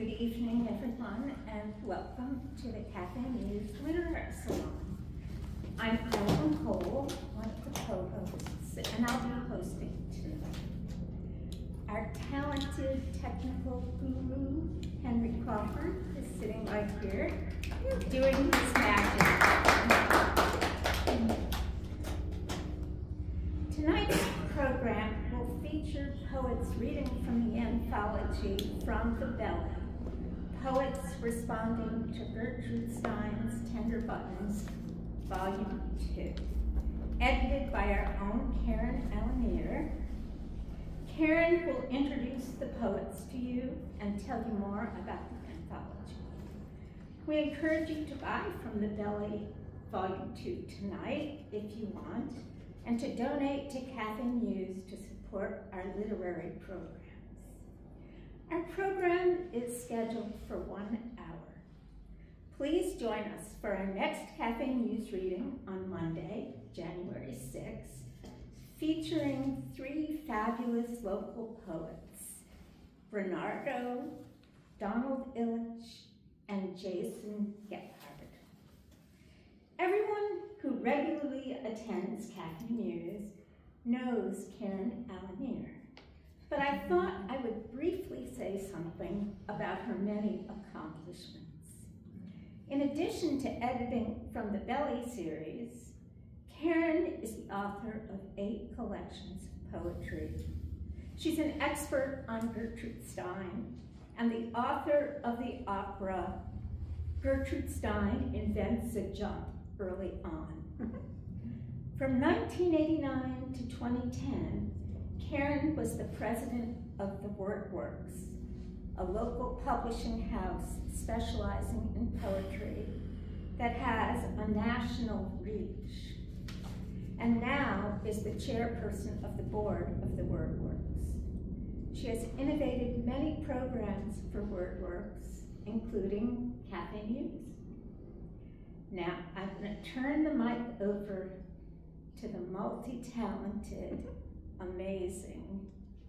Good evening, everyone, and welcome to the Café Muse Literary Salon. I'm Ellen Cole, one of the co-hosts, and I'll be hosting tonight. Our talented technical guru, Henry Crawford, is sitting right here, doing his magic. Tonight's program will feature poets reading from the anthology From the Belly, Poets Responding to Gertrude Stein's Tender Buttons, Volume 2, edited by our own Karen Alanier. Karen will introduce the poets to you and tell you more about the anthology. We encourage you to buy From the Belly Volume 2 tonight, if you want, and to donate to Café Muse to support our literary programs. Our program is scheduled for 1 hour. Please join us for our next Café Muse reading on Monday, January 6th, featuring 3 fabulous local poets, Bernardo, Donald Illich, and Jason Gephardt. Everyone who regularly attends Café Muse knows Karen Alanier, but I thought I would briefly say something about her many accomplishments. In addition to editing From the Belly series, Karen is the author of 8 collections of poetry. She's an expert on Gertrude Stein and the author of the opera Gertrude Stein Invents a Jump early on. From 1989 to 2010, Karen was the president of the WordWorks, a local publishing house specializing in poetry that has a national reach, and now is the chairperson of the board of the WordWorks. She has innovated many programs for WordWorks, including Café Muse. Now, I'm going to turn the mic over to the multi-talented, amazing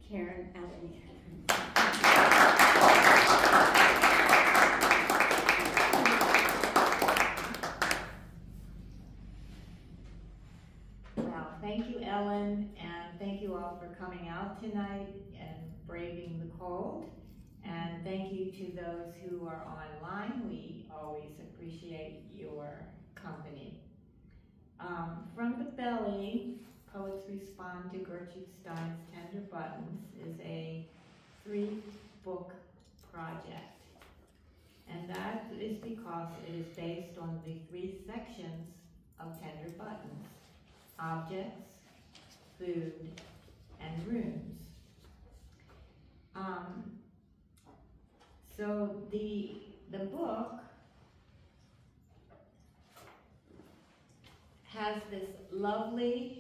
Karen Alanier. Well, thank you, Ellen, and thank you all for coming out tonight and braving the cold. And thank you to those who are online. We always appreciate your company. From the Belly, Poets Respond to Gertrude Stein's Tender Buttons is a 3-book project. And that is because it is based on the 3 sections of Tender Buttons: objects, food, and rooms. So the book has this lovely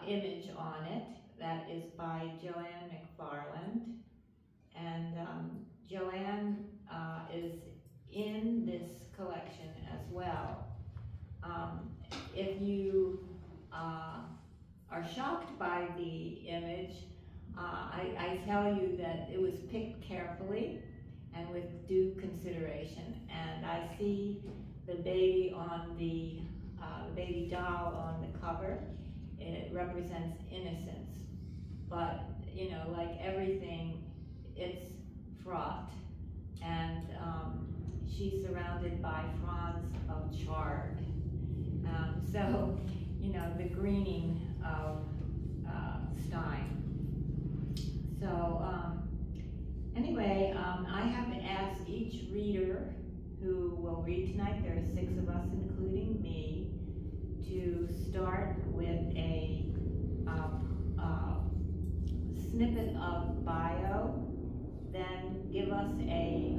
image on it that is by Joanne McFarland, and Joanne is in this collection as well. If you are shocked by the image, I tell you that it was picked carefully and with due consideration, and I see the baby on the baby doll on the cover. It represents innocence, but you know, like everything, it's fraught, and she's surrounded by fronds of chard. So, you know, the greening of Stein. So anyway, I have asked each reader who will read tonight, there are 6 of us including me, to start with a snippet of bio, then give us a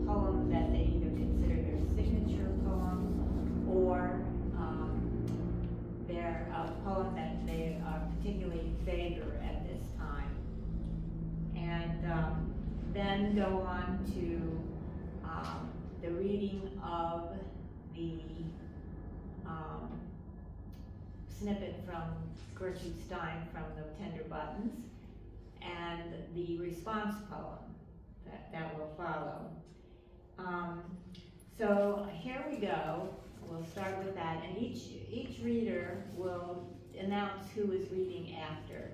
poem that they either consider their signature poem or their poem that they particularly favor at this time. And then go on to the reading of the snippet from Gertrude Stein from the Tender Buttons, and the response poem that will follow. So here we go. We'll start with that, and each reader will announce who is reading after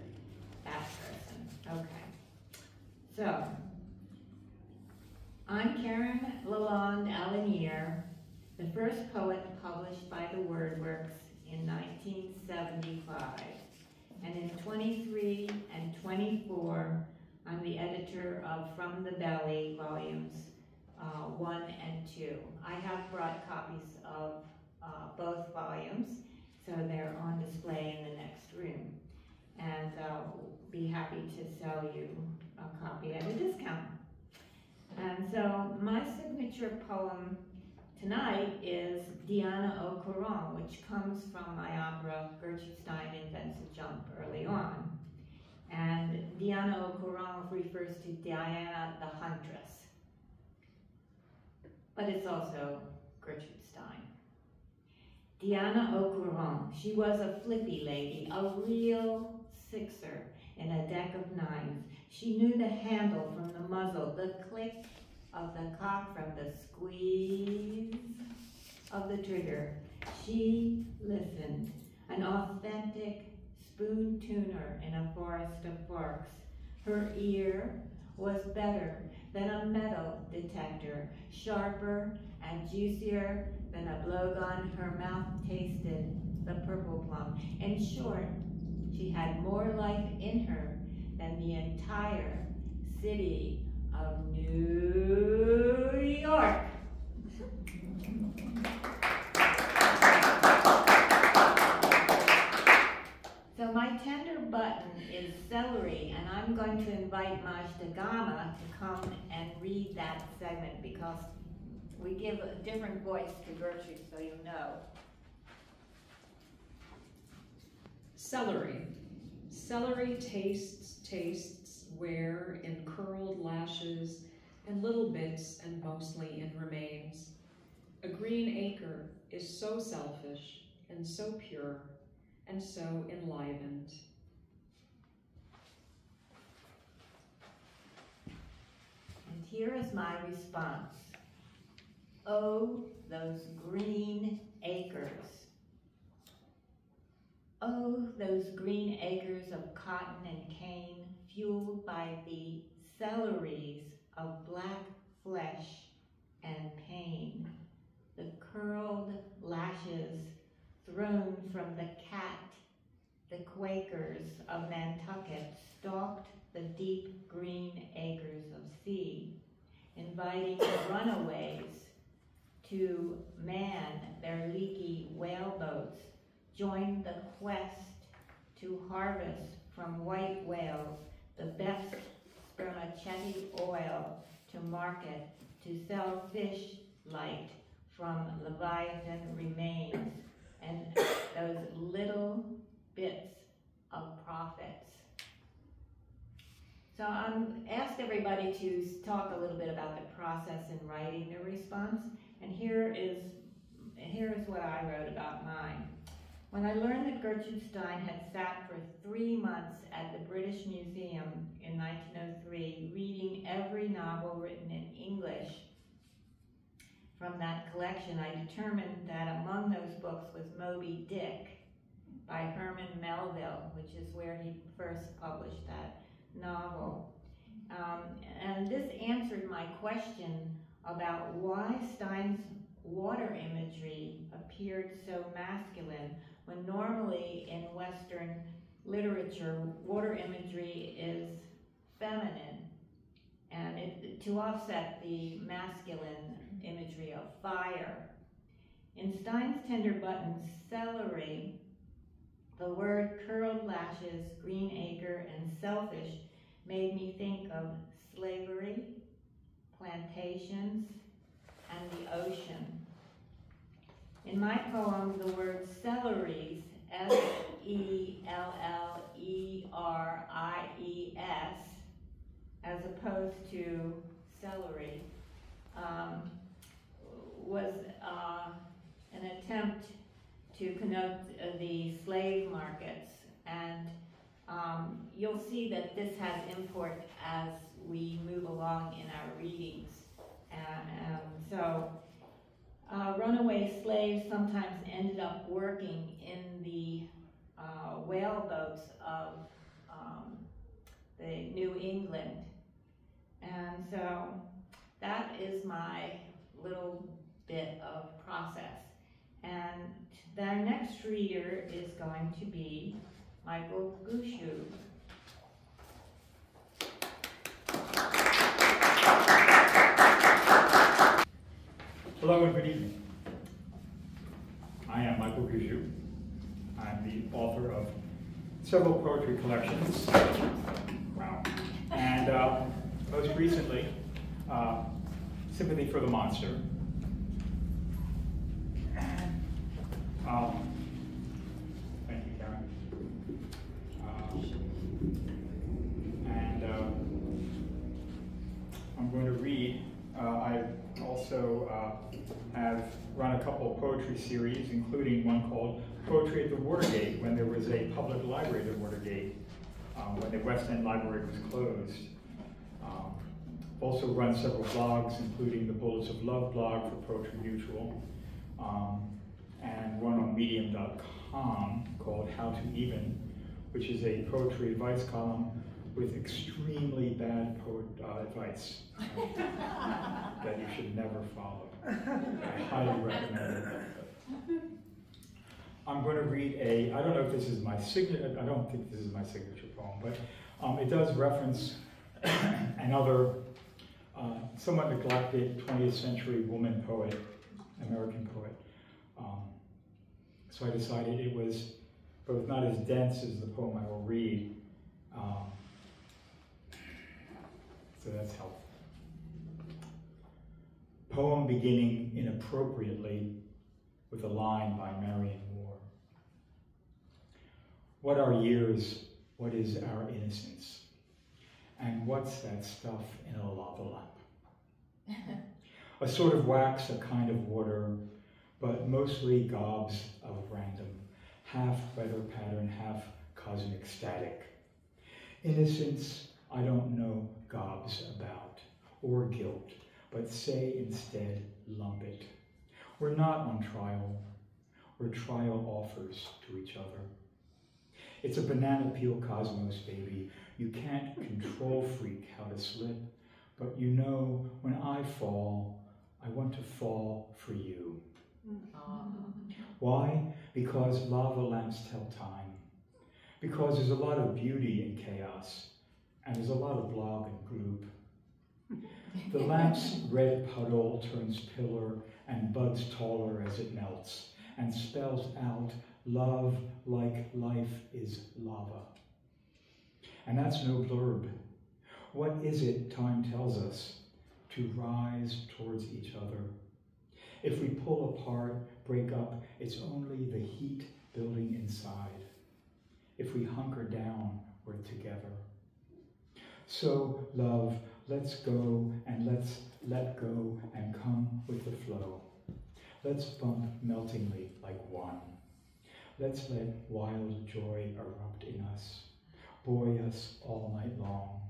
that person. Okay. So, I'm Karen Lalonde Alanier, the first poet published by the WordWorks in 1975. And in 23 and 24, I'm the editor of From the Belly, volumes 1 and 2. I have brought copies of both volumes, so they're on display in the next room. And I'll be happy to sell you a copy at a discount. And so my signature poem tonight is Diana au Courant, which comes from my opera Gertrude Stein Invents a Jump early on. And Diana au Courant refers to Diana the Huntress. But it's also Gertrude Stein. Diana au Courant, she was a flippy lady, a real sixer in a deck of nines. She knew the handle from the muzzle, the click of the cock from the squeeze of the trigger. She listened, an authentic spoon tuner in a forest of forks. Her ear was better than a metal detector, sharper and juicier than a blowgun. Her mouth tasted the purple plum. In short, she had more life in her than the entire city of New York. So my tender button is celery, and I'm going to invite Majda Gama to come and read that segment because we give a different voice to Gertrude, so you know. Celery. Celery tastes where in curled lashes and little bits and mostly in remains. A green acre is so selfish and so pure and so enlivened. And here is my response. Oh, those green acres. Oh, those green acres of cotton and cane, fueled by the celeries of black flesh and pain. The curled lashes thrown from the cat, the Quakers of Nantucket stalked the deep green acres of sea, inviting runaways to man their leaky whaleboats, join the quest to harvest from white whales the best spermaceti oil to market, to sell fish light from Leviathan remains, and those little bits of profits. So asked everybody to talk a little bit about the process in writing their response, and here is what I wrote about mine. When I learned that Gertrude Stein had sat for 3 months at the British Museum in 1903, reading every novel written in English from that collection, I determined that among those books was Moby Dick by Herman Melville, which is where he first published that novel. And this answered my question about why Stein's water imagery appeared so masculine, when normally in Western literature, water imagery is feminine, and to offset the masculine imagery of fire. In Stein's Tender Buttons, celery, the word curled lashes, green acre, and selfish made me think of slavery, plantations, and the ocean. In my poem, the word celeries, S-E-L-L-E-R-I-E-S, as opposed to celery, was an attempt to connote the slave markets. And you'll see that this has import as we move along in our readings. And so runaway slaves sometimes ended up working in the whale boats of the New England. And so that is my little bit of process. And our next reader is going to be Michael Gushu. Hello and good evening. I am Michael Gushu. I'm the author of several poetry collections. Wow. And most recently, Sympathy for the Monster. Thank you, Karen. I'm going to read. I also have run a couple of poetry series, including one called Poetry at the Watergate, when there was a public library at the Watergate, when the West End Library was closed. Also run several blogs, including the Bullets of Love blog for Poetry Mutual, and one on medium.com called How to Even, which is a poetry advice column with extremely bad advice that you should never follow. I highly recommend it. I'm going to read I don't know if this is my signature, I don't think this is my signature poem, but it does reference another somewhat neglected 20th century woman poet, American poet. So I decided it was both not as dense as the poem I will read, so that's helpful. Poem beginning inappropriately with a line by Marion Moore. What are years? What is our innocence? And what's that stuff in a lava lamp? A sort of wax, a kind of water, but mostly gobs of random, half weather pattern, half cosmic static. Innocence, I don't know gobs about, or guilt, but say instead, lump it. We're not on trial, we're trial offers to each other. It's a banana peel cosmos, baby. You can't control freak how to slip, but you know when I fall, I want to fall for you. Why? Because lava lamps tell time. Because there's a lot of beauty in chaos, and there's a lot of blog and group. The lamp's red puddle turns pillar and buds taller as it melts, and spells out love like life is lava. And that's no blurb. What is it time tells us? To rise towards each other. If we pull apart, break up, it's only the heat building inside. If we hunker down, we're together. So, love, let's go and let's let go and come with the flow. Let's bump meltingly like one. Let's let wild joy erupt in us, buoy us all night long,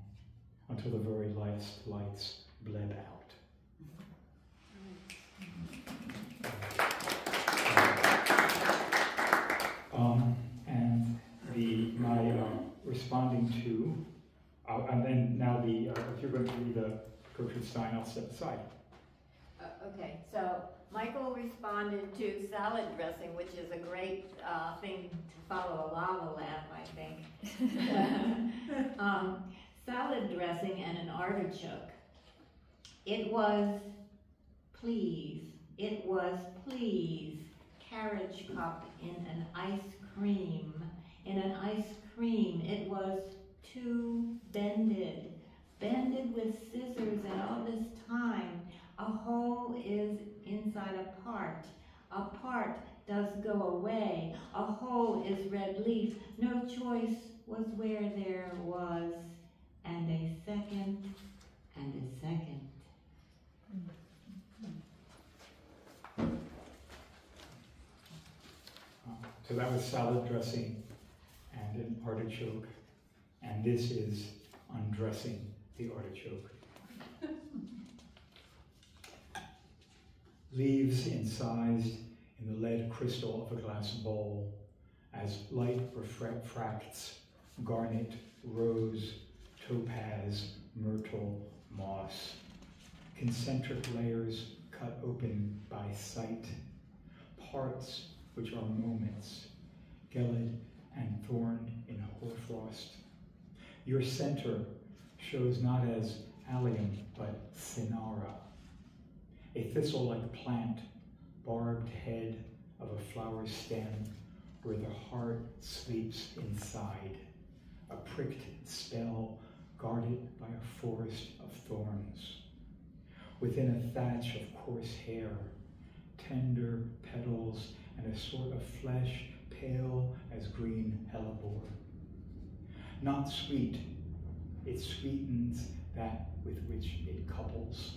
until the very last lights bled out. And my responding to, and then now if you're going to read the Gertrude Stein, I'll step aside. Okay, so Michael responded to salad dressing, which is a great thing to follow a lava lamp, I think. Salad dressing and an artichoke. It was please, carriage cup in an ice cream. It was too bended with scissors, and all this time, a whole is inside a part. A part does go away. A whole is red leaf. No choice was where there was, and a second, and a second. So that was salad dressing and an artichoke. and this is undressing the artichoke. Leaves incised in the lead crystal of a glass bowl, as light refracts garnet, rose, topaz, myrtle, moss. Concentric layers cut open by sight, parts which are moments, gelid and thorned in hoarfrost. Your center shows not as allium, but cinara, a thistle-like plant, barbed head of a flower stem where the heart sleeps inside, a pricked spell guarded by a forest of thorns. Within a thatch of coarse hair, tender petals and a sort of flesh pale as green hellebore. Not sweet, it sweetens that with which it couples.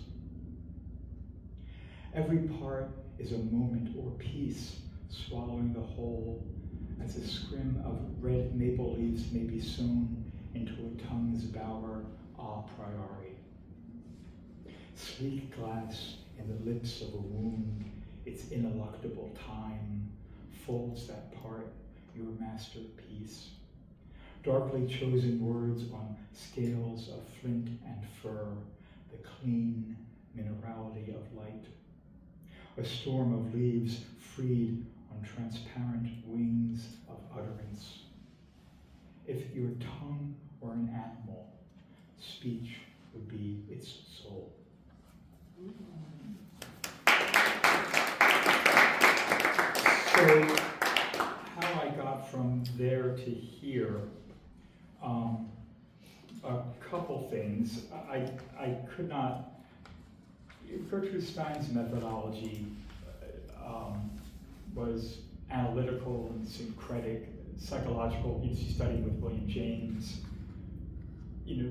Every part is a moment or piece, swallowing the whole, as a scrim of red maple leaves may be sewn into a tongue's bower a priori. Sleek glass in the lips of a wound, its ineluctable time, folds that part, your masterpiece. Darkly chosen words on scales of flint and fir, the clean minerality of light. A storm of leaves freed on transparent wings of utterance. If your tongue were an animal, speech would be its soul. So, how I got from there to here, a couple things. I could not, Gertrude Stein's methodology was analytical and syncretic, psychological. She studied with William James.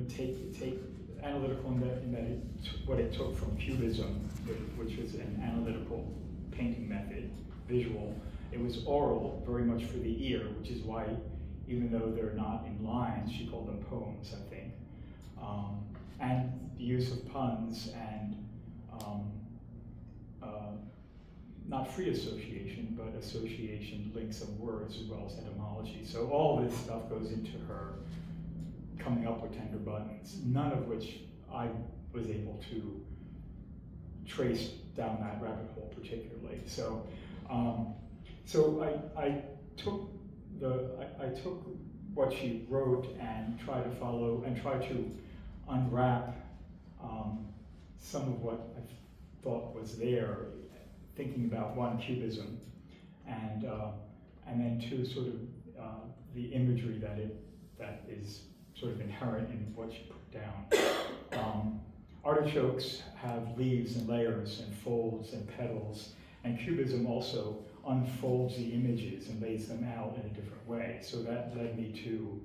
Take analytical in that what it took from Cubism, which was an analytical painting method, visual. It was oral, very much for the ear, which is why, even though they're not in lines, she called them poems, I think. And the use of puns and not free association, but association, links of words, as well as etymology. So all this stuff goes into her coming up with tender buttons, none of which I was able to trace down that rabbit hole particularly. So, I took what she wrote and tried to follow and try to unwrap some of what I thought was there, thinking about one, Cubism, and then two, sort of the imagery that is sort of inherent in what she put down. Artichokes have leaves and layers and folds and petals, and Cubism also unfolds the images and lays them out in a different way. So that led me to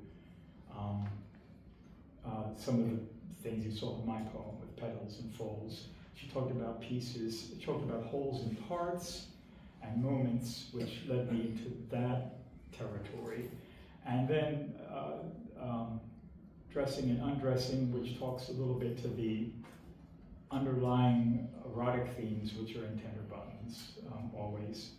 some of the things you saw in my poem with petals and folds. She talked about pieces, she talked about wholes and parts and moments, which led me into that territory. And then dressing and undressing, which talks a little bit to the underlying erotic themes, which are in tender buttons, always.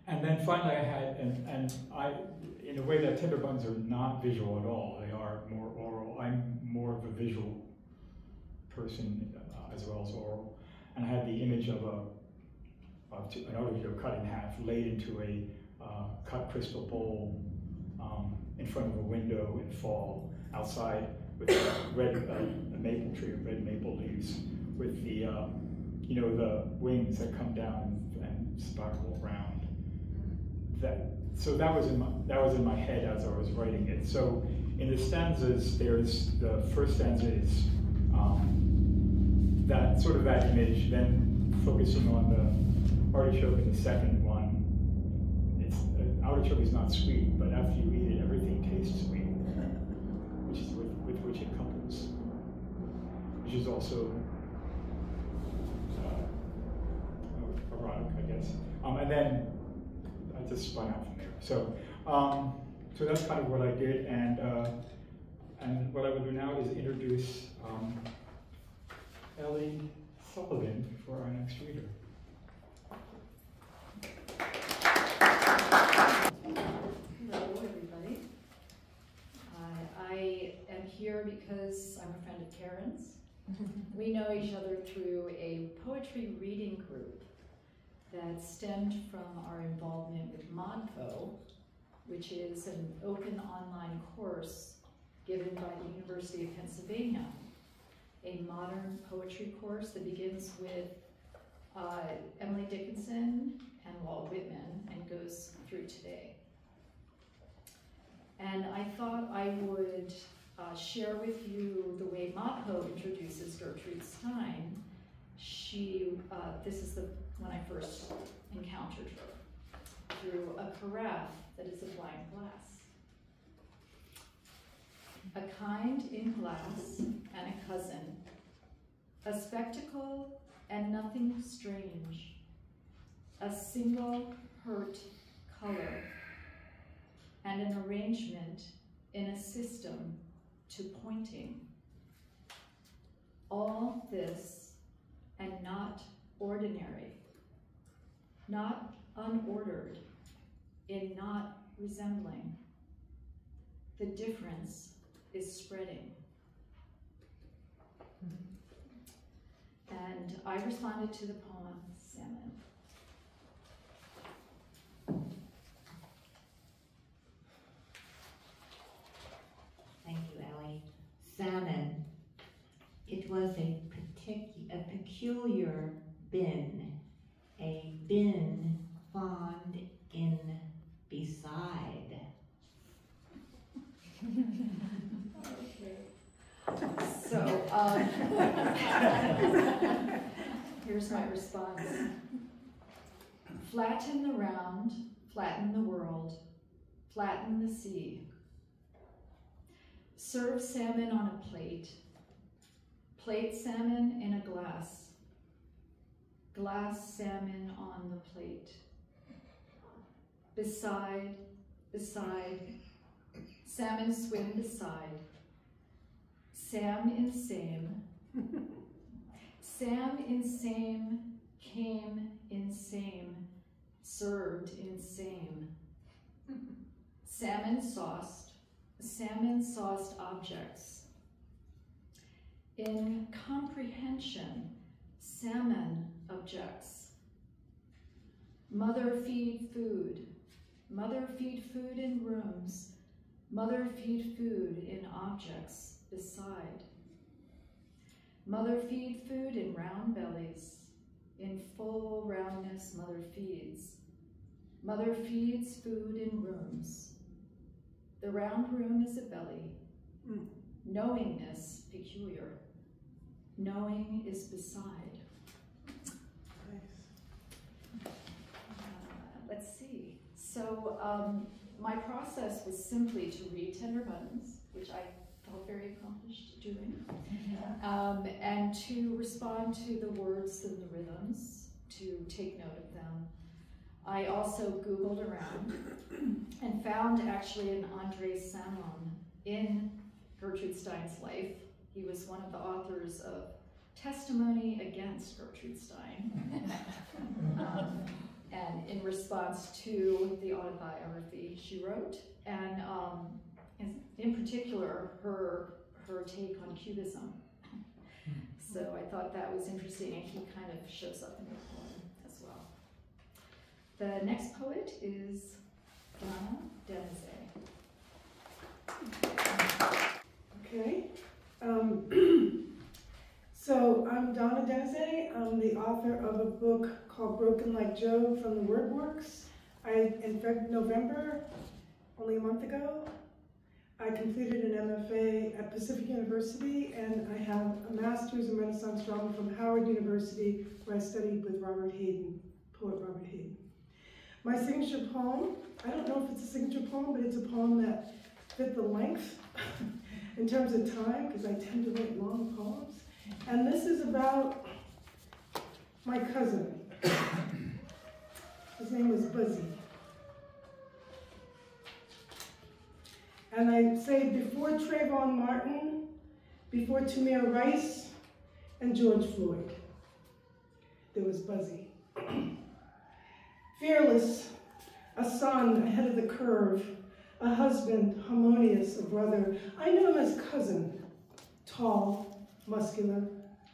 And then finally I had, in a way that tender buttons are not visual at all, they are more oral. I'm more of a visual person as well as oral. And I had the image of an artichoke cut in half, laid into a cut crystal bowl in front of a window in fall, outside with a maple tree, red maple leaves, with the the wings that come down and sparkle around. So that was in my head as I was writing it. So in the stanzas, there's the first stanza is that image, then focusing on the artichoke in the second one. Artichoke is not sweet, but after you eat it, everything tastes sweet, which is with which it couples, which is also erotic, I guess. And then I just spun out from there. So So that's kind of what I did, and what I will do now is introduce Ellie Sullivan for our next reader. Hello, everybody. I am here because I'm a friend of Karen's. We know each other through a poetry reading group that stemmed from our involvement with ModPo, which is an open online course given by the University of Pennsylvania, a modern poetry course that begins with Emily Dickinson and Walt Whitman and goes through today. And I thought I would share with you the way ModPo introduces Gertrude Stein. This is when I first encountered her, through a carafe that is a blank glass. A kind in glass and a cousin, a spectacle and nothing strange, a single hurt color, and an arrangement in a system to pointing. All this and not ordinary, not unordered, in not resembling. The difference is spreading. And I responded to the poem, Salmon. Thank you, Ellie. Salmon. It was a peculiar bin, a bin fond in beside. So, here's my response. Flatten the round, flatten the world, flatten the sea. Serve salmon on a plate, plate salmon in a glass, glass salmon on the plate. Beside, beside, salmon swim beside. Sam in same, Sam in same, came in same, served in same. Salmon sauced objects. In comprehension, salmon objects. Mother feed food in rooms, mother feed food in objects beside. Mother feed food in round bellies, in full roundness mother feeds. Mother feeds food in rooms. The round room is a belly. Knowingness peculiar. Knowing is beside. Let's see. So my process was simply to read Tender Buttons, which I felt very accomplished doing, and to respond to the words and the rhythms, to take note of them. I also Googled around and found actually an André Salon in Gertrude Stein's life. He was one of the authors of Testimony Against Gertrude Stein, and in response to the autobiography she wrote, and in particular her take on Cubism. So I thought that was interesting, and he kind of shows up in the poem as well. The next poet is Donna Denizet. Okay. So I'm Donna Denizet. I'm the author of a book called Broken Like Job from the Word Works. In November, only a month ago, I completed an MFA at Pacific University, and I have a master's in Renaissance drama from Howard University, where I studied with Robert Hayden, poet Robert Hayden. My signature poem, I don't know if it's a signature poem, but it's a poem that fit the length in terms of time, because I tend to write long poems. And this is about my cousin. His name was Buzzy. And I say before Trayvon Martin, before Tamir Rice, and George Floyd, there was Buzzy. Fearless, a son ahead of the curve, a husband, harmonious, a brother. I knew him as cousin, tall, muscular,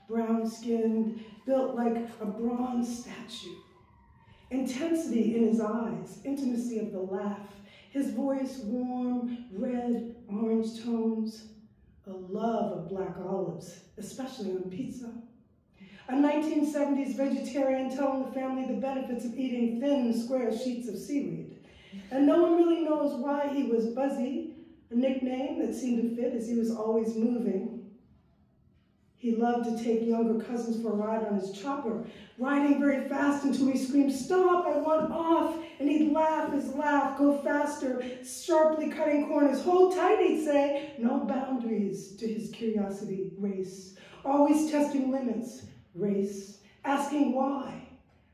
brown-skinned, built like a bronze statue. Intensity in his eyes, intimacy of the laugh, his voice warm, red, orange tones, a love of black olives, especially on pizza. A 1970s vegetarian telling the family the benefits of eating thin, square sheets of seaweed. And no one really knows why he was Buzzy, a nickname that seemed to fit as he was always moving. He loved to take younger cousins for a ride on his chopper, riding very fast until he screamed, "Stop, I want off!" And he'd laugh his laugh, go faster, sharply cutting corners. "Hold tight," he'd say. No boundaries to his curiosity, race. Always testing limits, race. Asking why.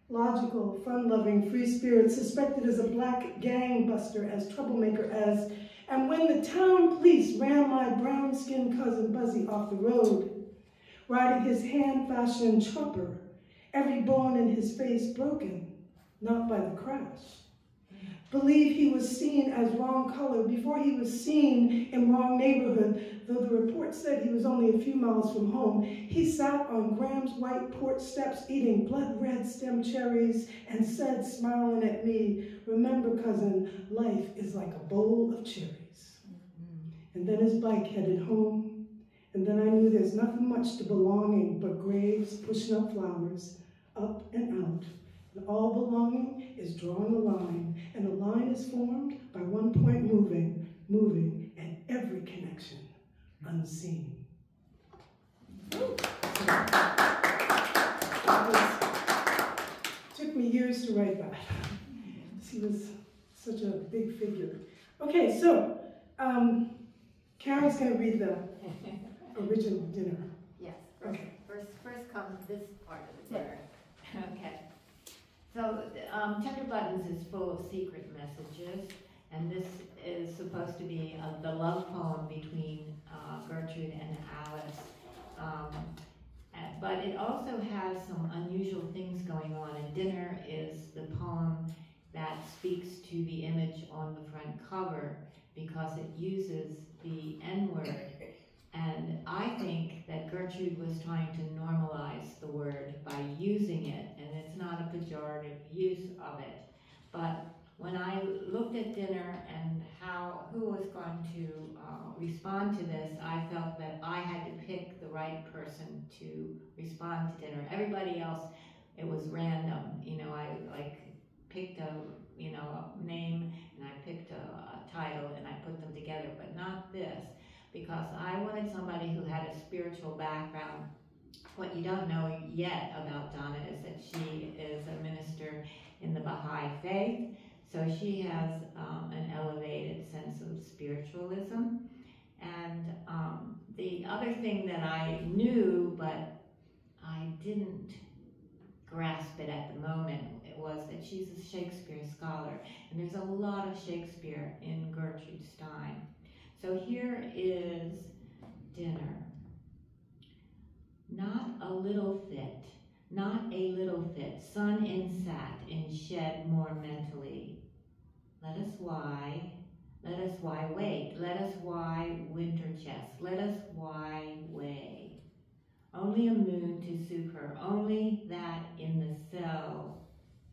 Logical, fun-loving, free spirit, suspected as a black gang buster, as troublemaker as, and when the town police ran my brown-skinned cousin Buzzy off the road, riding his hand-fashioned chopper, every bone in his face broken, not by the crash. Believe he was seen as wrong color before he was seen in wrong neighborhood, though the report said he was only a few miles from home. He sat on Graham's white porch steps eating blood-red stem cherries and said, smiling at me, "Remember, cousin, life is like a bowl of cherries." And then his bike headed home. And then I knew there's nothing much to belonging but graves pushing up flowers, up and out. And all belonging is drawing a line, and a line is formed by one point moving, and every connection unseen. Took me years to write that. He was such a big figure. Okay, so Karen's going to read the original dinner. Yes. Okay. First comes this part of the dinner. Okay. So Tender Buttons is full of secret messages, and this is supposed to be the love poem between Gertrude and Alice. But it also has some unusual things going on, and Dinner is the poem that speaks to the image on the front cover because it uses the N-word. And I think that Gertrude was trying to normalize the word by using it, and it's not a pejorative use of it. But when I looked at Dinner and who was going to respond to this, I felt that I had to pick the right person to respond to Dinner. Everybody else, it was random. You know, I picked a name and I picked a title and I put them together, but not this. Because I wanted somebody who had a spiritual background. What you don't know yet about Donna is that she is a minister in the Baha'i faith, so she has an elevated sense of spiritualism. And the other thing that I knew, but I didn't grasp it at the moment, it was that she's a Shakespeare scholar, and there's a lot of Shakespeare in Gertrude Stein. So here is Dinner. Not a little fit, not a little fit, sun insat in shed more mentally. Let us why wait, let us why winter chest, let us why way. Only a moon to suit her, only that in the cell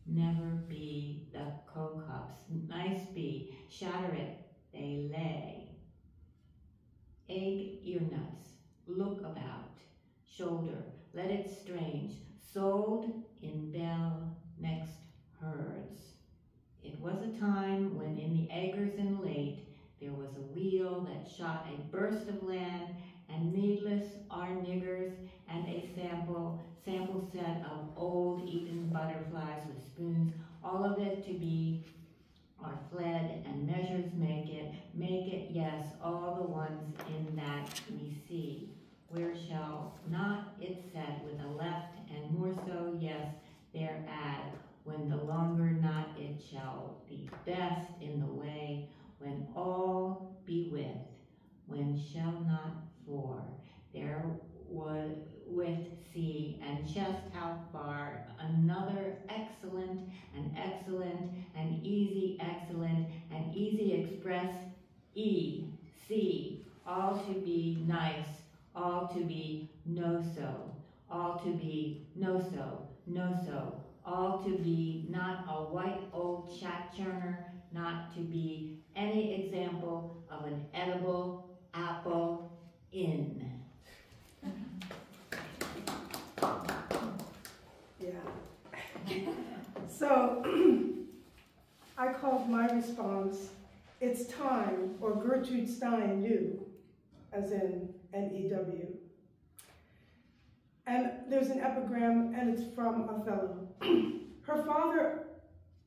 never be the co-cups, nice be, shatter it, they lay. Egg ear nuts, look about, shoulder, let it strange, sold in bell next herds. It was a time when in the eggers and late there was a wheel that shot a burst of land, and needless are niggers, and a sample set of old eaten butterflies with spoons, all of it to be are fled, and measures make it, yes, all the ones in that we see. Where shall not it set with a left, and more so, yes, there add, when the longer not it shall be best in the way, when all be with. E, C, all to be nice, all to be no-so, all to be no-so, no-so, all to be not a white old chat churner, not to be any example of an edible apple in. Yeah. So I called my response, "It's time," or Gertrude Stein knew, as in N-E-W. And there's an epigram, and it's from Othello. Her father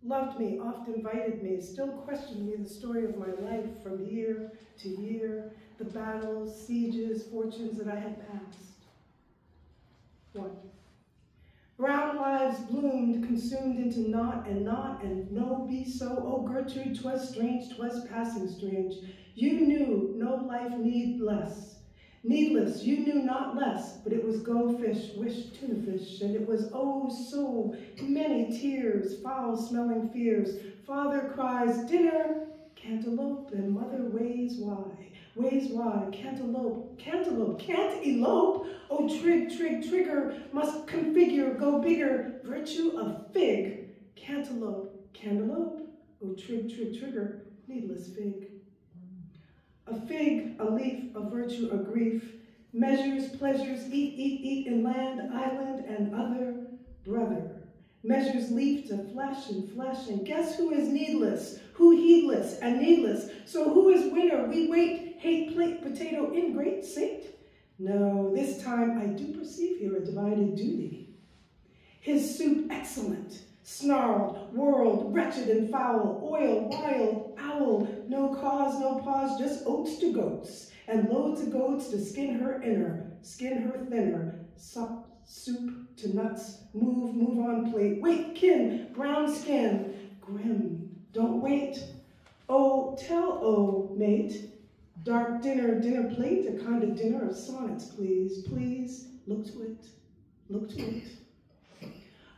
loved me, oft invited me, still questioned me the story of my life from year to year, the battles, sieges, fortunes that I had passed. 1. Brown lives bloomed, consumed into naught, and no be so. Oh, Gertrude, 'twas strange, 'twas passing strange. You knew no life needless. Needless, you knew not less, but it was go fish, wish tuna fish, and it was oh so many tears, foul-smelling fears. Father cries, dinner, cantaloupe, and mother weighs why. Weighs why, cantaloupe, cantaloupe, can't elope. Oh, trig, trig, trigger, must configure, go bigger, virtue of fig. Cantaloupe, cantaloupe, oh, trig, trig, trigger, needless fig. A fig, a leaf, a virtue, a grief, measures, pleasures, eat, eat, eat in land, island, and other brother. Measures leaf to flesh, and guess who is needless, who heedless and needless. So who is winner? We wait, hate, plate, potato, ingrate, saint? No, this time I do perceive here a divided duty. His soup excellent, snarled, whirled, wretched and foul, oil, wild, owl, no cause, no pause, just oats to goats, and loads of goats to skin her inner, skin her thinner, sup, soup to nuts, move on plate, wait, kin, brown skin, grim, don't wait, oh, tell, oh, mate, dark dinner, dinner plate, a kind of dinner of sonnets, please, please, look to it, look to it.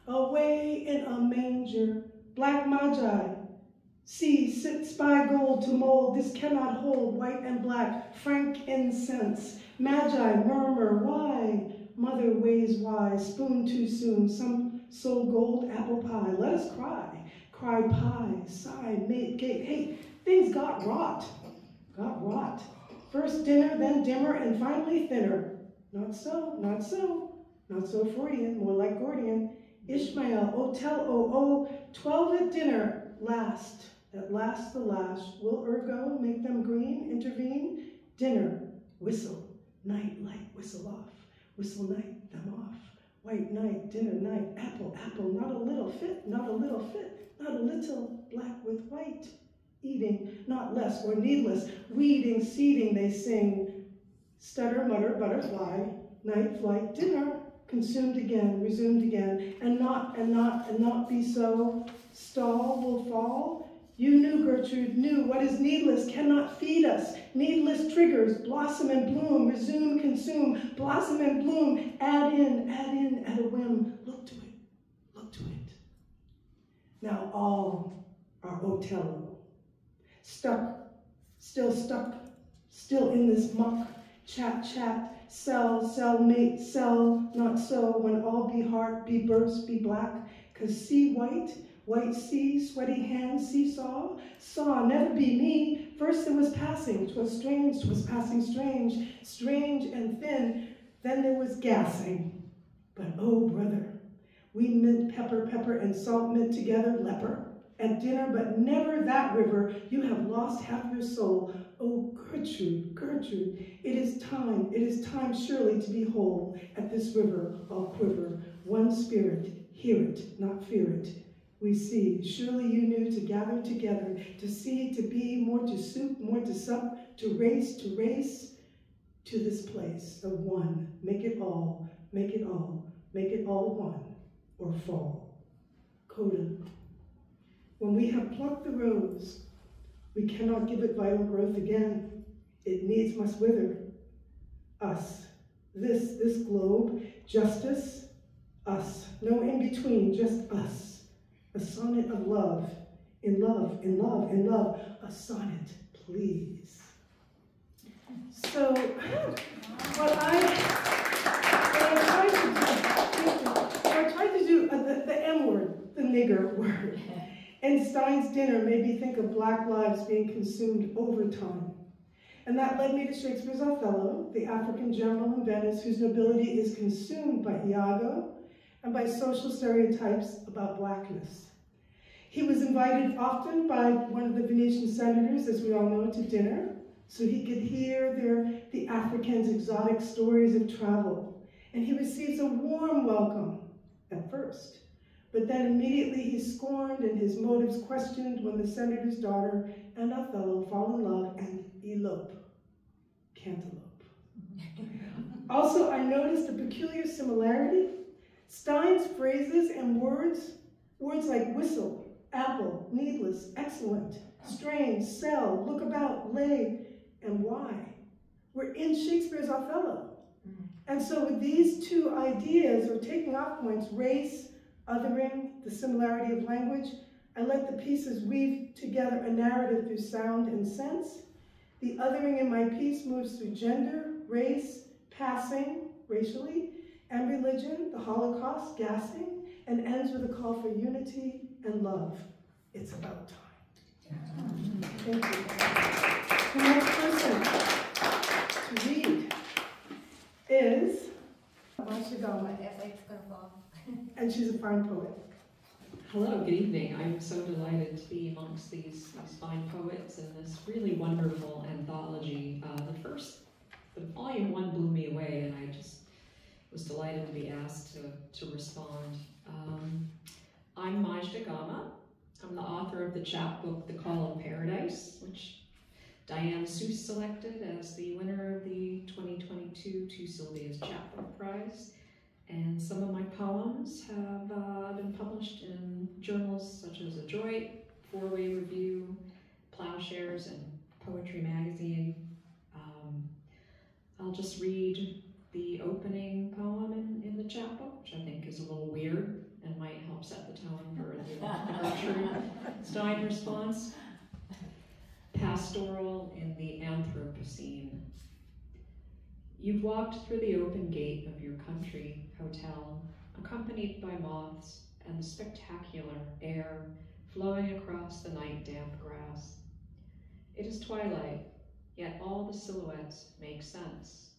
Away in a manger, black magi, see, sit, spy gold to mold, this cannot hold, white and black, frank incense, magi murmur, why? Mother weighs wise, spoon too soon, some soul gold apple pie, let us cry, cry pie, sigh, mate, gate, hey, things got rot. First dinner, then dimmer, and finally thinner. Not so, not so, not so Freudian, more like Gordian. Ishmael, oh tell, oh, 12 at dinner, last, at last the last. Will ergo make them green, intervene? Dinner, whistle, night, light, whistle off. Whistle night, them off. White night, dinner night, apple, apple, not a little fit, not a little fit, not a little black with white. Eating, not less or needless, weeding, seeding, they sing. Stutter, mutter, butterfly, night, flight, dinner, consumed again, resumed again, and not be so. Stall will fall. You knew, Gertrude, knew what is needless cannot feed us. Needless triggers, blossom and bloom, resume, consume, blossom and bloom, add in at a whim. Look to it, look to it. Now all are Othello. Stuck, still in this muck, chat, sell, mate, sell, not so, when all be heart, be burst, be black, 'cause see white sea, sweaty hands, seesaw, saw, never be me, first it was passing, 'twas strange, 'twas passing strange and thin, then there was gassing, but oh brother, we mint pepper and salt mint together, leper, at dinner, but never that river, you have lost half your soul. Oh, Gertrude, it is time surely to be whole. At this river, all quiver, one spirit, hear it, not fear it. We see, surely you knew to gather together, to see, to be, more to soup, more to sup, to race, to this place of one. Make it all one, or fall. Coda. When we have plucked the rose, we cannot give it vital growth again. It needs must wither. Us, this globe, justice, us, no in between, just us. A sonnet of love, in love, a sonnet, please. So what I tried to do the M word, the nigger word. And Stein's dinner made me think of Black lives being consumed over time. And that led me to Shakespeare's Othello, the African general in Venice whose nobility is consumed by Iago and by social stereotypes about Blackness. He was invited often by one of the Venetian senators, as we all know, to dinner, so he could hear the Africans' exotic stories of travel. And he receives a warm welcome at first, but then immediately he's scorned and his motives questioned when the senator's daughter and Othello fall in love and elope, cantaloupe. Also, I noticed a peculiar similarity. Stein's phrases and words like whistle, apple, needless, excellent, strange, sell, look about, lay, and why, were in Shakespeare's Othello. And so with these two ideas, or taking off points, race, othering, the similarity of language, I let the pieces weave together a narrative through sound and sense. The othering in my piece moves through gender, race, passing, racially, and religion, the Holocaust, gassing, and ends with a call for unity and love. It's about time. Thank you. The next person to read is Marsha Gama, and she's a fine poet. Hello, good evening. I'm so delighted to be amongst these fine poets in this really wonderful anthology. The volume 1 blew me away, and I just was delighted to be asked to respond. I'm Majda Gama. I'm the author of the chapbook, The Call of Paradise, which Diane Seuss selected as the winner of the 2022 To Sylvia's Chapbook Prize. And some of my poems have been published in journals such as Adroit, Four-Way Review, Plowshares, and Poetry Magazine. I'll just read the opening poem in the chapbook, which I think is a little weird and might help set the tone for the Gertrude Stein response. Pastoral in the Anthropocene. You've walked through the open gate of your country hotel, accompanied by moths and the spectacular air flowing across the night damp grass. It is twilight, yet all the silhouettes make sense.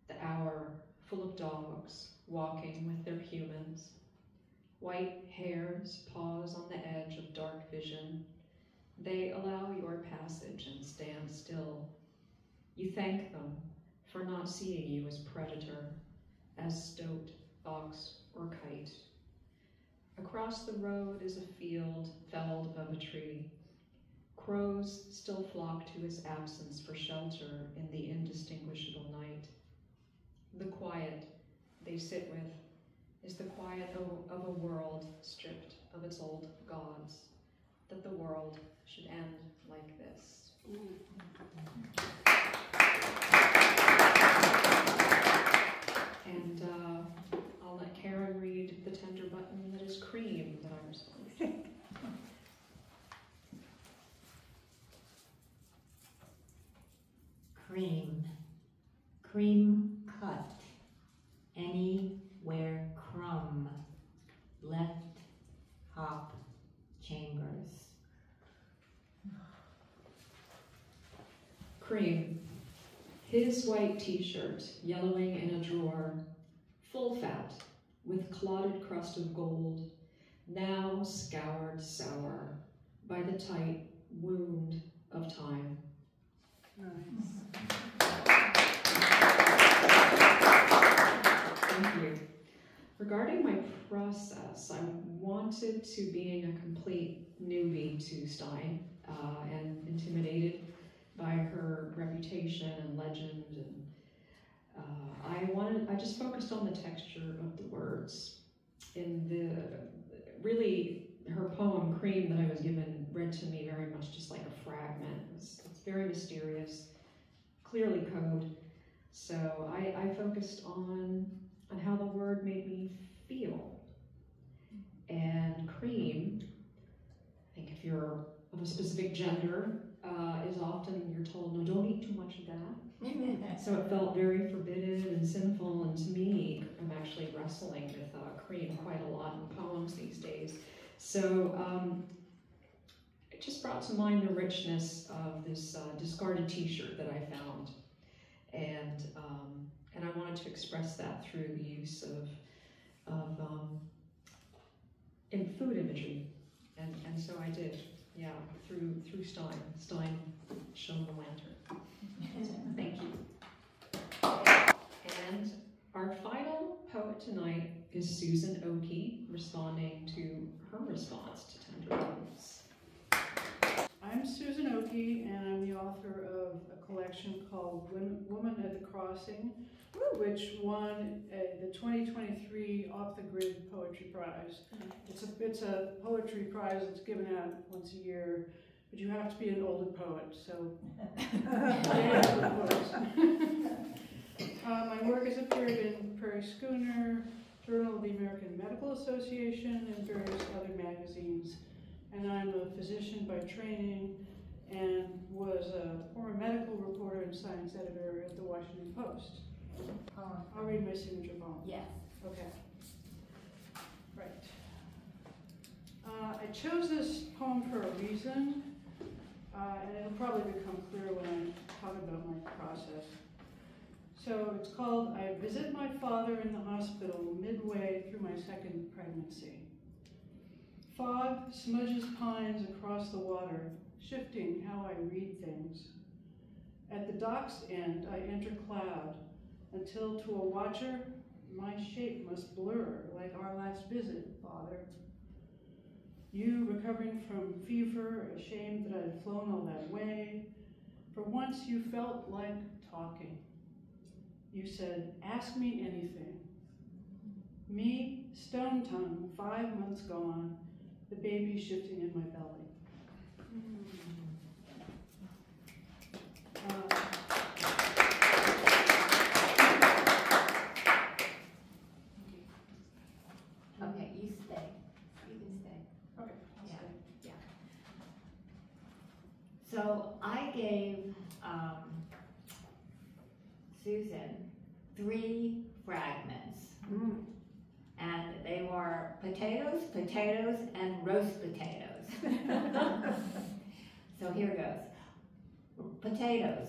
The hour full of dogs walking with their humans. White hares pause on the edge of dark vision. They allow your passage and stand still. You thank them for not seeing you as predator, as stoat, fox, or kite. Across the road is a field felled above a tree. Crows still flock to its absence for shelter in the indistinguishable night. The quiet they sit with is the quiet of a world stripped of its old gods, that the world should end like this. And I'll let Karen read the tender button that is cream that I respond to. Cream, cream cut, anywhere crumb, left hop chambers. Cream, his white t-shirt yellowing in a drawer, full fat with clotted crust of gold, now scoured sour by the tight wound of time. Nice. Thank you. Regarding my process, I wanted to being a complete newbie to Stein and intimidated by her reputation and legend, and I just focused on the texture of the words. In really her poem Cream that I was given read to me very much just like a fragment. It's very mysterious, clearly code. So I focused on how the word made me feel. And cream, I think if you're of a specific gender, is often, you're told, no, don't eat too much of that. So it felt very forbidden and sinful, and to me, I'm actually wrestling with cream quite a lot in poems these days. So it just brought to mind the richness of this discarded t-shirt that I found. And I wanted to express that through the use of in food imagery. And so I did, yeah, through Stein. Stein shone the lantern. Thank you. And our final poet tonight is Susan Oakey, responding to her response to Tender Roots. I'm Susan Oakey, and I'm the author of a collection called Woman at the Crossing, which won the 2023 Off the Grid Poetry Prize. It's a poetry prize that's given out once a year, but you have to be an older poet, so my work has appeared in Prairie Schooner, Journal of the American Medical Association, and various other magazines. And I'm a physician by training and was a former medical reporter and science editor at the Washington Post. I'll read my signature poem. Yes. Okay. Right. I chose this poem for a reason, and it'll probably become clear when I talk about my process. So it's called, I Visit My Father in the Hospital Midway Through My Second Pregnancy. Fog smudges pines across the water, shifting how I read things. At the dock's end, I enter cloud, until to a watcher, my shape must blur, like our last visit, Father. You recovering from fever, ashamed that I'd flown all that way. For once you felt like talking. You said, ask me anything. Me, stone tongue, 5 months gone, the baby shifting in my belly. Okay, you stay. You can stay. Okay, I'll Yeah. stay. So I gave Susan 3 fragments. And they were potatoes, potatoes, and roast potatoes. So here goes. Potatoes.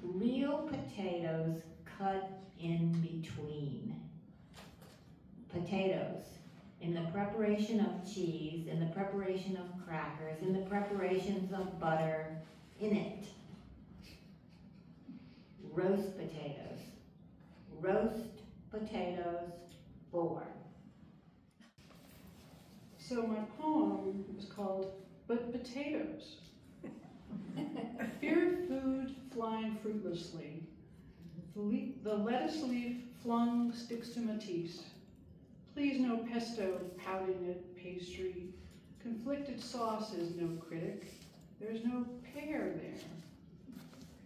Real potatoes cut in between. Potatoes. In the preparation of cheese, in the preparation of crackers, in the preparations of butter, in it. Roast potatoes. Roast potatoes. 4. So my poem is called But Potatoes. Feared food flying fruitlessly. The lettuce leaf flung sticks to Matisse. Please no pesto pouting at pastry. Conflicted sauce is no critic. There's no pear there.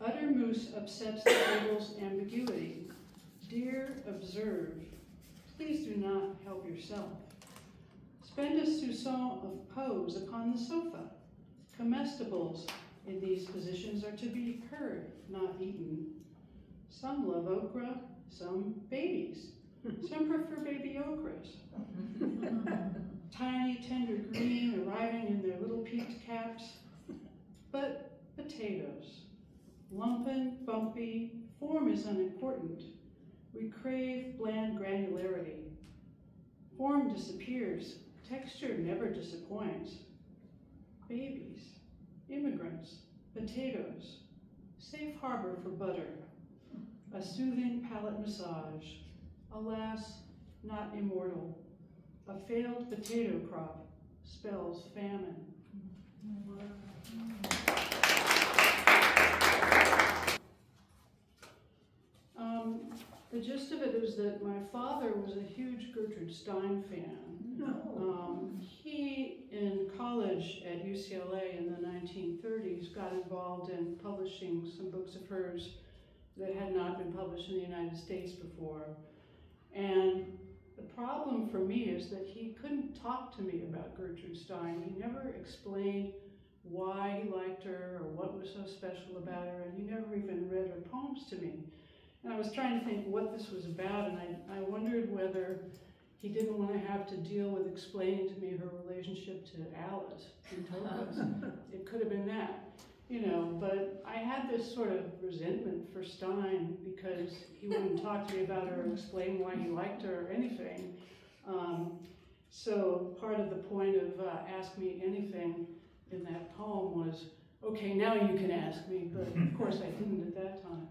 Utter mousse upsets the label's ambiguity. Dear, observe. Please do not help yourself. Spend a soupçon of pose upon the sofa. Comestibles in these positions are to be heard, not eaten. Some love okra, some babies. Some prefer baby okras. Tiny, tender green arriving in their little peaked caps. But potatoes. Lumpen, bumpy, form is unimportant. We crave bland granularity. Form disappears, texture never disappoints. Babies, immigrants, potatoes, safe harbor for butter, a soothing palate massage, alas, not immortal. A failed potato crop spells famine. The gist of it is that my father was a huge Gertrude Stein fan. He, in college at UCLA in the 1930s, got involved in publishing some books of hers that had not been published in the United States before. And the problem for me is that he couldn't talk to me about Gertrude Stein. He never explained why he liked her or what was so special about her, and he never even read her poems to me. And I was trying to think what this was about, and I wondered whether he didn't want to have to deal with explaining to me her relationship to Alice in Topaz. It could have been that, you know, but I had this sort of resentment for Stein because he wouldn't talk to me about her or explain why he liked her or anything. So part of the point of Ask Me Anything in that poem was, okay, now you can ask me, but of course I didn't at that time.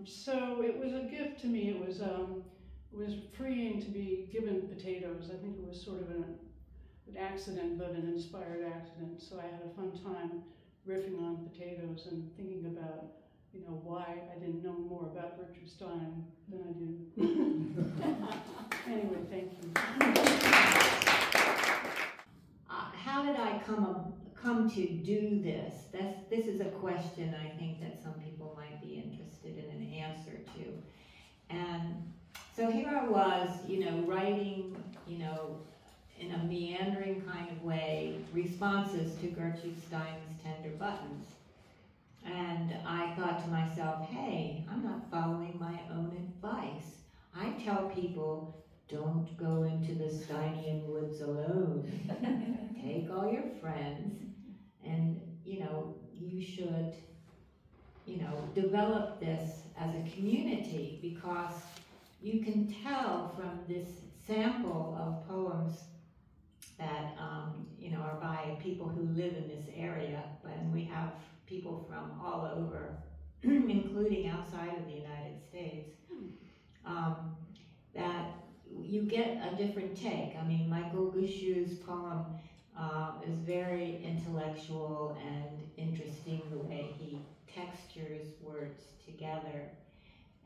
So it was a gift to me. It was freeing to be given potatoes. I think it was sort of an accident, but an inspired accident. So I had a fun time riffing on potatoes and thinking about, you know, why I didn't know more about Gertrude Stein than I do. Anyway, thank you. How did I come to do this? This is a question I think that some people might be interested in an answer to. And so here I was, you know, writing, you know, in a meandering kind of way, responses to Gertrude Stein's Tender Buttons. And I thought to myself, hey, I'm not following my own advice. I tell people, don't go into the Steinian woods alone. Take all your friends, and, you know, you should, you know, develop this as a community, because you can tell from this sample of poems that, you know, are by people who live in this area, and we have people from all over, including outside of the United States, that you get a different take. I mean, Michael Gushu's poem is very intellectual and interesting, the way he textures words together.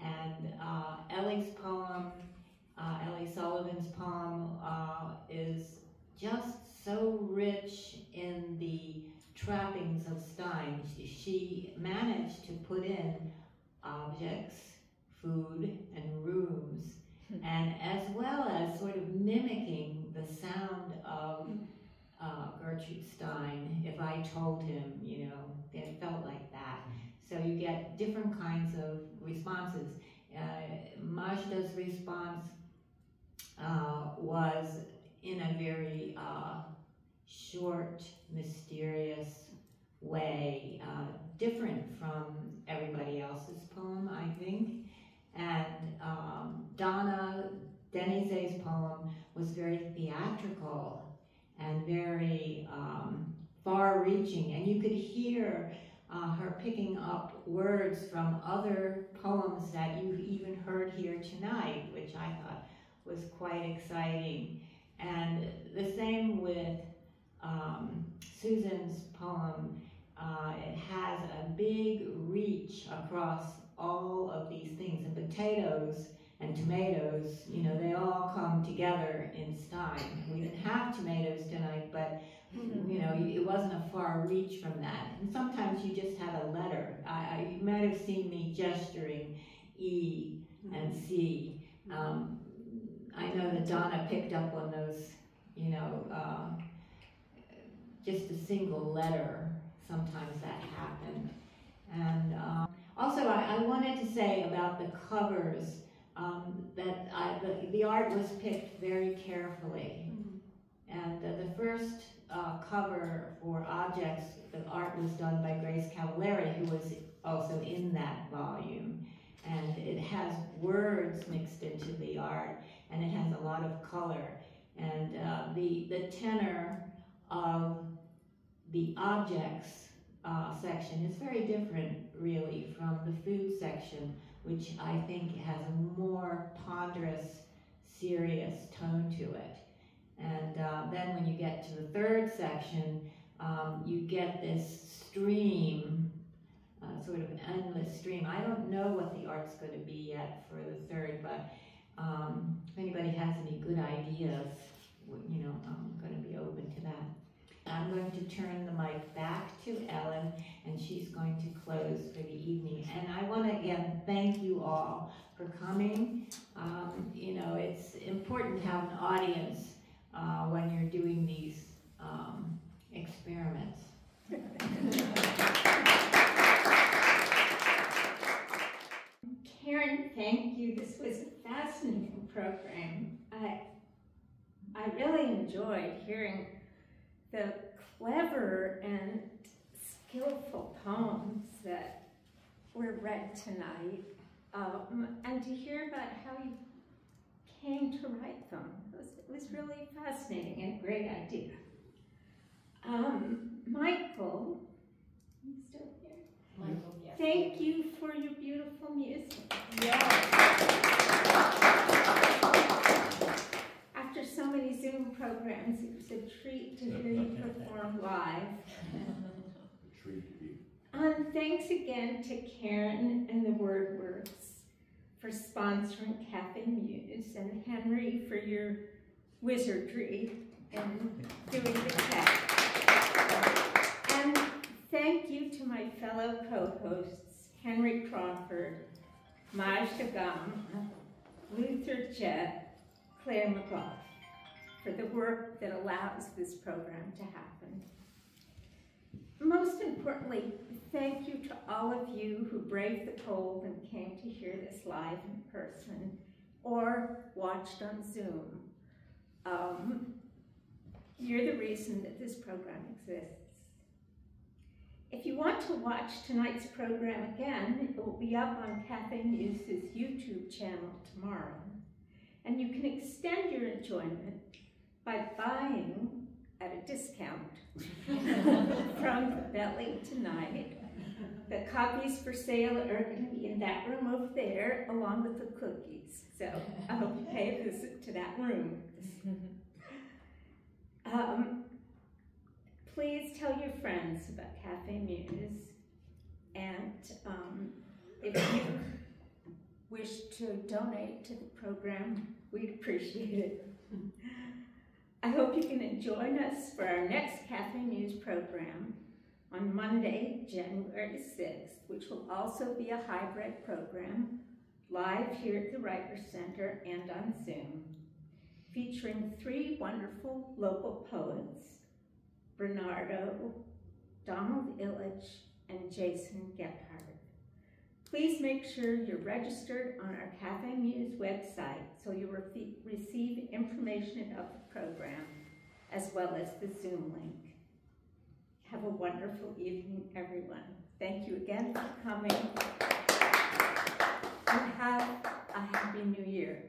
And Ellie's poem, Ellie Sullivan's poem, is just so rich in the trappings of Stein. She managed to put in objects, food, and rooms, and as well as sort of mimicking the sound of Gertrude Stein. If I told him, you know, it felt like that. So you get different kinds of responses. Majda's response was in a very short, mysterious way, different from everybody else's poem, I think. And Donna Denise's poem was very theatrical and very far-reaching, and you could hear her picking up words from other poems that you've even heard here tonight, which I thought was quite exciting. And the same with Susan's poem. It has a big reach across all of these things, and potatoes and tomatoes, you know, they all come together in Stein. We didn't have tomatoes tonight, but you know, it wasn't a far reach from that. And sometimes you just had a letter. You might have seen me gesturing E and C. I know that Donna picked up on those, you know, just a single letter. Sometimes that happened. And also, I wanted to say about the covers that the art was picked very carefully. And the first cover for Objects, the art was done by Grace Cavallari, who was also in that volume. And it has words mixed into the art, and it has a lot of color. And the tenor of the Objects section is very different, really, from the food section, which I think has a more ponderous, serious tone to it. And then when you get to the third section, you get this stream, sort of endless stream. I don't know what the art's going to be yet for the third, but if anybody has any good ideas, you know, I'm going to be open to that. I'm going to turn the mic back to Ellen, and she's going to close for the evening. And I want to again thank you all for coming. You know, it's important to have an audience when you're doing these experiments. Karen, thank you. This was a fascinating program. I really enjoyed hearing the clever and skillful poems that were read tonight, and to hear about how you came to write them. It was really fascinating and a great idea. Michael, you still here? Michael, yes. Thank you for your beautiful music. After so many Zoom programs, it was a treat to hear you perform live. And thanks again to Karen and the WordWorks for sponsoring Café Muse, and Henry for your wizardry and doing the text. And thank you to my fellow co-hosts, Henry Crawford, Maj Dagam, Luther Jett, Claire McGough, for the work that allows this program to happen. Most importantly, thank you to all of you who braved the cold and came to hear this live in person or watched on Zoom. You're the reason that this program exists. If you want to watch tonight's program again, it will be up on Café Muse's YouTube channel tomorrow. And you can extend your enjoyment by buying at a discount from the belly tonight. The copies for sale are going to be in that room over there, along with the cookies. So I hope you pay a visit to that room. Please tell your friends about Café Muse, and if you wish to donate to the program, we'd appreciate it. I hope you can join us for our next Café Muse program on Monday, January 6th, which will also be a hybrid program, live here at the Writers Center and on Zoom, featuring 3 wonderful local poets, Bernardo, Donald Illich, and Jason Gephardt. Please make sure you're registered on our Café Muse website so you'll receive information about the program, as well as the Zoom link. Have a wonderful evening, everyone. Thank you again for coming, and have a happy new year.